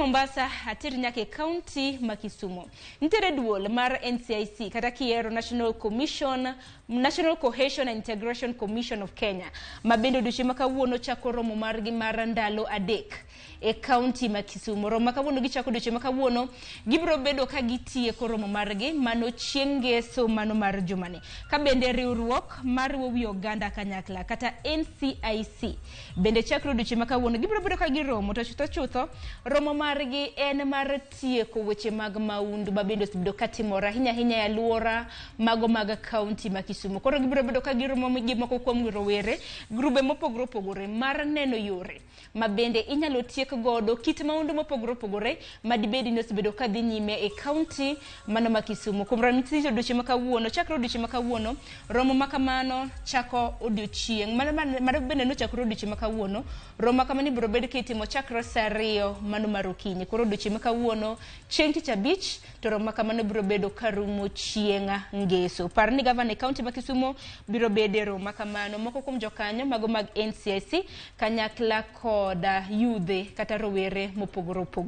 Mombasa atir nyake county ma Kisumu. Ntere duol mar NCIC kata kiero National Cohesion and Integration Commission of Kenya. Mabendo duche makawuono chako romo margi mar ndalo adek e county ma Kisumu. Romo makawuono gichako duche makawuono gibro bedo ka gitie ko romo margi mano chiengeso mano mar jumani. Kabende riwruok mar wowi oganda kanyakla kata NCIC. Bende chakro duche makawuono gibro bedo ka giromo to chutho romo margi en mar tieko weche mag maundu mabendo sibido katimora hinya ya luora mago mag county ma Kisumu. Koro gibro bedo ka giromo moko kuom rowere grube mopogore opogore mar neno yore mabende inyalo tiek godo kit maundu mopogore opogore madibedi no sibedo ka dhi nyime e county mano ma Kisumu. Kuom ranyisi duche makawuono chakro duche makawuono romo makamano chako odiochieng mano bende no chakro duche makawuono romo makamani biro bedo kitimo chakro sario mano marokinyi. Koro duche makawuono chieng' tich abich to romo makamano biro bedo karumo chienga ngeso. Parni gavana county ma Kisumu biro bede romo makamano moko kuom jokanyo mago mag NCIC kanyakla koda yudhe kata rowere mopogore opogore.